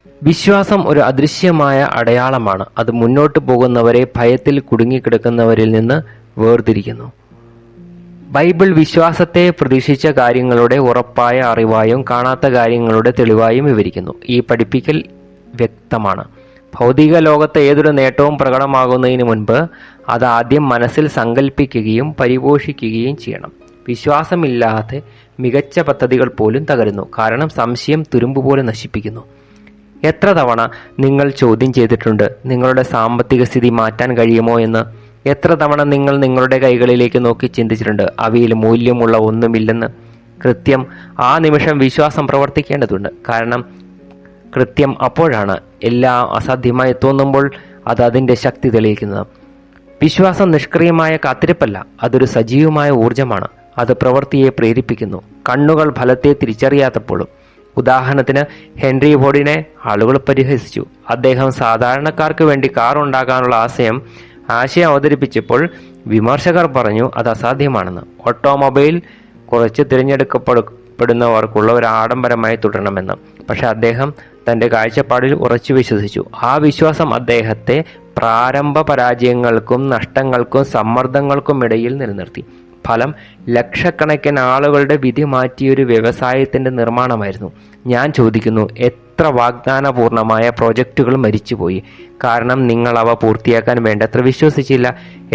വിശ്വാസം ഒരു അദൃശ്യമായ അടയാളമാണ്. അത് മുന്നോട്ട് പോകുന്നവരെ ഭയത്തിൽ കുടുങ്ങിക്കിടക്കുന്നവരിൽ നിന്ന് വേർതിരിക്കുന്നു. ബൈബിൾ വിശ്വാസത്തെ പ്രതീക്ഷിച്ച കാര്യങ്ങളുടെ ഉറപ്പായ അറിവായും കാണാത്ത കാര്യങ്ങളുടെ തെളിവായും വിവരിക്കുന്നു. ഈ പഠിപ്പിക്കൽ വ്യക്തമാണ്. ഭൗതിക ലോകത്ത് ഏതൊരു നേട്ടവും പ്രകടമാകുന്നതിന് മുൻപ് അത് ആദ്യം മനസ്സിൽ സങ്കല്പിക്കുകയും പരിപോഷിക്കുകയും ചെയ്യണം. വിശ്വാസമില്ലാതെ മികച്ച പദ്ധതികൾ പോലും തകരുന്നു. കാരണം സംശയം തുരുമ്പ് പോലെ നശിപ്പിക്കുന്നു. എത്ര തവണ നിങ്ങൾ ചോദ്യം ചെയ്തിട്ടുണ്ട്, നിങ്ങളുടെ സാമ്പത്തിക സ്ഥിതി മാറ്റാൻ കഴിയുമോ എന്ന്? എത്ര തവണ നിങ്ങൾ നിങ്ങളുടെ കൈകളിലേക്ക് നോക്കി ചിന്തിച്ചിട്ടുണ്ട്, അവയിൽ മൂല്യമുള്ള ഒന്നുമില്ലെന്ന്? കൃത്യം ആ നിമിഷം വിശ്വാസം പ്രവർത്തിക്കേണ്ടതുണ്ട്. കാരണം കൃത്യം അപ്പോഴാണ് എല്ലാം അസാധ്യമായി തോന്നുമ്പോൾ അത് അതിൻ്റെ ശക്തി തെളിയിക്കുന്നത്. വിശ്വാസം നിഷ്ക്രിയമായ കാത്തിരിപ്പല്ല, അതൊരു സജീവമായ ഊർജമാണ്. അത് പ്രവൃത്തിയെ പ്രേരിപ്പിക്കുന്നു, കണ്ണുകൾ ഫലത്തെ തിരിച്ചറിയാത്തപ്പോഴും. ഉദാഹരണത്തിന് ഹെൻറി ഫോർഡിനെ ആളുകൾ പരിഹസിച്ചു. അദ്ദേഹം സാധാരണക്കാർക്ക് വേണ്ടി കാർ ഉണ്ടാക്കാനുള്ള ആശയം അവതരിപ്പിച്ചപ്പോൾ വിമർശകർ പറഞ്ഞു അത് അസാധ്യമാണെന്ന്. ഓട്ടോമൊബൈൽ കുറച്ച് തിരഞ്ഞെടുക്കപ്പെടുന്നവർക്കുള്ള ഒരു ആഡംബരമായി തുടരണമെന്ന്. പക്ഷെ അദ്ദേഹം തൻ്റെ കാഴ്ചപ്പാടിൽ ഉറച്ചു വിശ്വസിച്ചു. ആ വിശ്വാസം അദ്ദേഹത്തെ പ്രാരംഭ പരാജയങ്ങൾക്കും നഷ്ടങ്ങൾക്കും സമ്മർദ്ദങ്ങൾക്കും ഇടയിൽ നിലനിർത്തി. ഫലം ലക്ഷക്കണക്കിന് ആളുകളുടെ വിധി മാറ്റിയൊരു വ്യവസായത്തിൻ്റെ നിർമ്മാണമായിരുന്നു. ഞാൻ ചോദിക്കുന്നു, എത്ര വാഗ്ദാനപൂർണമായ പ്രോജക്റ്റുകൾ മരിച്ചുപോയി? കാരണം നിങ്ങൾ അവ പൂർത്തിയാക്കാൻ വേണ്ടത്ര വിശ്വസിച്ചില്ല.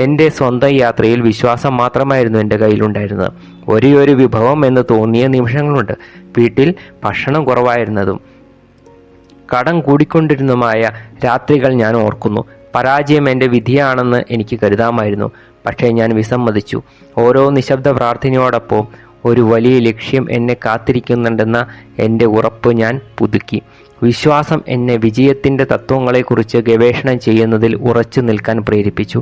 എൻ്റെ സ്വന്തം യാത്രയിൽ വിശ്വാസം മാത്രമായിരുന്നു എൻ്റെ കയ്യിലുണ്ടായിരുന്നത്. ഒരേയൊരു വിഭവം എന്ന് തോന്നിയ നിമിഷങ്ങളുണ്ട്. വീട്ടിൽ ഭക്ഷണം കുറവായിരുന്നതും കടം കൂടിക്കൊണ്ടിരുന്നതുമായ രാത്രികൾ ഞാൻ ഓർക്കുന്നു. പരാജയം എൻ്റെ വിധിയാണെന്ന് എനിക്ക് കരുതാമായിരുന്നു. പക്ഷേ ഞാൻ വിസമ്മതിച്ചു. ഓരോ നിശബ്ദ പ്രാർത്ഥനയോടൊപ്പം ഒരു വലിയ ലക്ഷ്യം എന്നെ കാത്തിരിക്കുന്നുണ്ടെന്ന എൻ്റെ ഉറപ്പ് ഞാൻ പുതുക്കി. വിശ്വാസം എന്നെ വിജയത്തിൻ്റെ തത്വങ്ങളെക്കുറിച്ച് ഗവേഷണം ചെയ്യുന്നതിൽ ഉറച്ചു നിൽക്കാൻ പ്രേരിപ്പിച്ചു.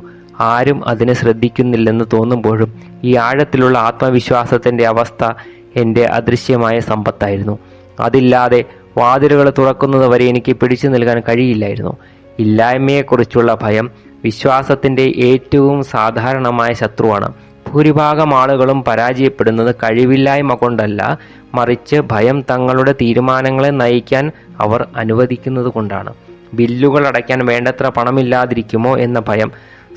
ആരും അതിനെ ശ്രദ്ധിക്കുന്നില്ലെന്ന് തോന്നുമ്പോഴും ഈ ആഴത്തിലുള്ള ആത്മവിശ്വാസത്തിൻ്റെ അവസ്ഥ എൻ്റെ അദൃശ്യമായ സമ്പത്തായിരുന്നു. അതില്ലാതെ വാതിലുകൾ തുറക്കുന്നത് വരെ എനിക്ക് പിടിച്ചു നിൽക്കാൻ കഴിയില്ലായിരുന്നു. ഇല്ലായ്മയെക്കുറിച്ചുള്ള ഭയം വിശ്വാസത്തിൻ്റെ ഏറ്റവും സാധാരണമായ ശത്രുവാണ്. ഭൂരിഭാഗം ആളുകളും പരാജയപ്പെടുന്നത് കഴിവില്ലായ്മ കൊണ്ടല്ല, മറിച്ച് ഭയം തങ്ങളുടെ തീരുമാനങ്ങളെ നയിക്കാൻ അവർ അനുവദിക്കുന്നത് കൊണ്ടാണ്. ബില്ലുകൾ അടയ്ക്കാൻ വേണ്ടത്ര പണമില്ലാതിരിക്കുമോ എന്ന ഭയം,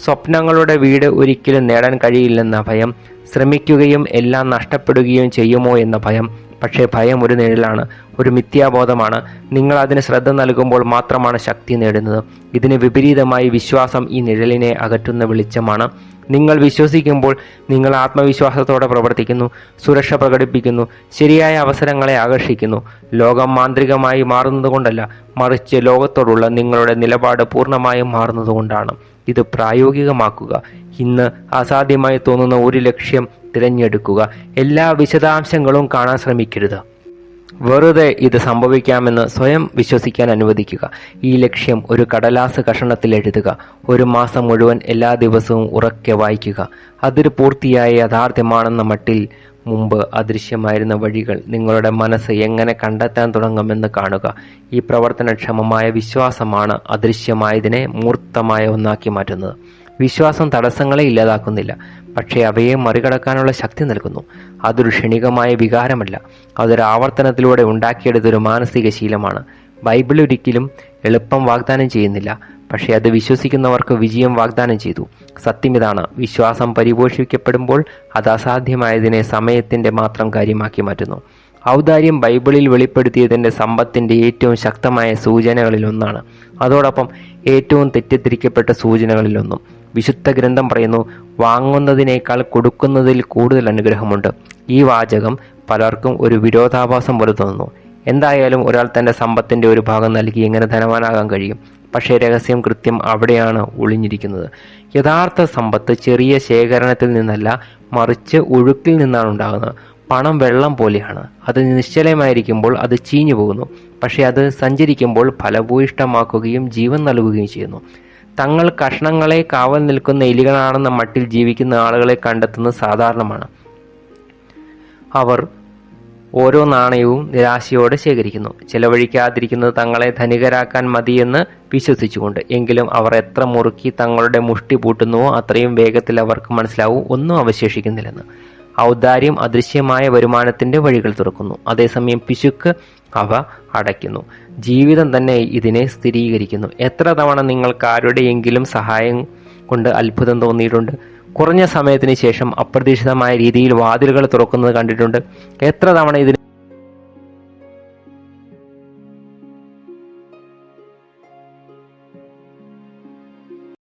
സ്വപ്നങ്ങളുടെ വീട് ഒരിക്കലും നേടാൻ കഴിയില്ലെന്ന ഭയം, ശ്രമിക്കുകയും എല്ലാം നഷ്ടപ്പെടുകയും ചെയ്യുമോ എന്ന ഭയം. പക്ഷേ ഭയം ഒരു നിഴലാണ്, ഒരു മിഥ്യാബോധമാണ്. നിങ്ങൾ അതിന് ശ്രദ്ധ നൽകുമ്പോൾ മാത്രമാണ് ശക്തി നേടുന്നത്. ഇതിന് വിപരീതമായി വിശ്വാസം ഈ നിഴലിനെ അകറ്റുന്ന വെളിച്ചമാണ്. നിങ്ങൾ വിശ്വസിക്കുമ്പോൾ നിങ്ങൾ ആത്മവിശ്വാസത്തോടെ പ്രവർത്തിക്കുന്നു, സുരക്ഷ പ്രകടിപ്പിക്കുന്നു, ശരിയായ അവസരങ്ങളെ ആകർഷിക്കുന്നു. ലോകം മാന്ത്രികമായി മാറുന്നതുകൊണ്ടല്ല, മറിച്ച് ലോകത്തോടുള്ള നിങ്ങളുടെ നിലപാട് പൂർണ്ണമായും മാറുന്നതുകൊണ്ടാണ്. ഇത് പ്രായോഗികമാക്കുക. ഇന്ന് അസാധ്യമായി തോന്നുന്ന ഒരു ലക്ഷ്യം തിരഞ്ഞെടുക്കുക. എല്ലാ വിശദാംശങ്ങളും കാണാൻ ശ്രമിക്കരുത്. വെറുതെ ഇത് സംഭവിക്കാമെന്ന് സ്വയം വിശ്വസിക്കാൻ അനുവദിക്കുക. ഈ ലക്ഷ്യം ഒരു കടലാസ് കഷണത്തിൽ എഴുതുക. ഒരു മാസം മുഴുവൻ എല്ലാ ദിവസവും ഉറക്കെ വായിക്കുക. അതൊരു പൂർത്തിയായ യാഥാർത്ഥ്യമാണെന്ന മട്ടിൽ മുമ്പ് അദൃശ്യമായിരുന്ന വഴികൾ നിങ്ങളുടെ മനസ്സ് എങ്ങനെ കണ്ടെത്താൻ തുടങ്ങുമെന്ന് കാണുക. ഈ പ്രവർത്തനക്ഷമമായ വിശ്വാസമാണ് അദൃശ്യമായതിനെ മൂർത്തമായ ഒന്നാക്കി മാറ്റുന്നത്. വിശ്വാസം തടസ്സങ്ങളെ ഇല്ലാതാക്കുന്നില്ല, പക്ഷേ അവയെ മറികടക്കാനുള്ള ശക്തി നൽകുന്നു. അതൊരു ക്ഷണികമായ വികാരമല്ല, അതൊരു ആവർത്തനത്തിലൂടെ ഉണ്ടാക്കിയെടുത്തൊരു മാനസിക ശീലമാണ്. ബൈബിൾ ഒരിക്കലും എളുപ്പം വാഗ്ദാനം ചെയ്യുന്നില്ല, പക്ഷേ അത് വിശ്വസിക്കുന്നവർക്ക് വിജയം വാഗ്ദാനം ചെയ്തു. സത്യം ഇതാണ്, വിശ്വാസം പരിപോഷിക്കപ്പെടുമ്പോൾ അത് അസാധ്യമായതിനെ സമയത്തിൻ്റെ മാത്രം കാര്യമാക്കി മാറ്റുന്നു. ഔദാര്യം ബൈബിളിൽ വെളിപ്പെടുത്തിയതിൻ്റെ സമ്പത്തിൻ്റെ ഏറ്റവും ശക്തമായ സൂചനകളിലൊന്നാണ്. അതോടൊപ്പം ഏറ്റവും തെറ്റിദ്ധരിക്കപ്പെട്ട സൂചനകളിലൊന്നും. വിശുദ്ധ ഗ്രന്ഥം പറയുന്നു, വാങ്ങുന്നതിനേക്കാൾ കൊടുക്കുന്നതിൽ കൂടുതൽ അനുഗ്രഹമുണ്ട്. ഈ വാചകം പലർക്കും ഒരു വിരോധാഭാസം പോലെ തോന്നുന്നു. എന്തായാലും ഒരാൾ തൻ്റെ സമ്പത്തിൻ്റെ ഒരു ഭാഗം നൽകി എങ്ങനെ ധനവാനാകാൻ കഴിയും? പക്ഷേ രഹസ്യം കൃത്യം അവിടെയാണ് ഒളിഞ്ഞിരിക്കുന്നത്. യഥാർത്ഥ സമ്പത്ത് ചെറിയ ശേഖരണത്തിൽ നിന്നല്ല, മറിച്ച് ഒഴുക്കിൽ നിന്നാണ് ഉണ്ടാകുന്നത്. പണം വെള്ളം പോലെയാണ്. അത് നിശ്ചലമായിരിക്കുമ്പോൾ അത് ചീഞ്ഞു പോകുന്നു, പക്ഷേ അത് സഞ്ചരിക്കുമ്പോൾ ഫലഭൂയിഷ്ടമാക്കുകയും ജീവൻ നൽകുകയും ചെയ്യുന്നു. തങ്ങൾ കഷ്ണങ്ങളെ കാവൽ നിൽക്കുന്ന എലികളാണെന്ന മട്ടിൽ ജീവിക്കുന്ന ആളുകളെ കണ്ടെത്തുന്നത് സാധാരണമാണ്. അവർ ഓരോ നാണയവും നിരാശയോടെ ശേഖരിക്കുന്നു, ചെലവഴിക്കാതിരിക്കുന്നത് തങ്ങളെ ധനികരാക്കാൻ മതിയെന്ന് വിശ്വസിച്ചുകൊണ്ട്. എങ്കിലും അവർ എത്ര മുറുക്കി തങ്ങളുടെ മുഷ്ടി പൂട്ടുന്നുവോ അത്രയും വേഗത്തിൽ അവർക്ക് മനസ്സിലാവും ഒന്നും അവശേഷിക്കുന്നില്ലെന്ന്. ഔദാര്യം അദൃശ്യമായ വരുമാനത്തിന്റെ വഴികൾ തുറക്കുന്നു. അതേസമയം പിശുക്ക് അവ അടയ്ക്കുന്നു. ജീവിതം തന്നെ ഇതിനെ സ്ഥിരീകരിക്കുന്നു. എത്ര തവണ നിങ്ങൾക്ക് ആരുടെയെങ്കിലും സഹായം കൊണ്ട് അത്ഭുതം തോന്നിയിട്ടുണ്ട്? കുറഞ്ഞ സമയത്തിന് ശേഷം അപ്രതീക്ഷിതമായ രീതിയിൽ വാതിലുകൾ തുറക്കുന്നത് കണ്ടിട്ടുണ്ട്? എത്ര തവണ ഇതിന്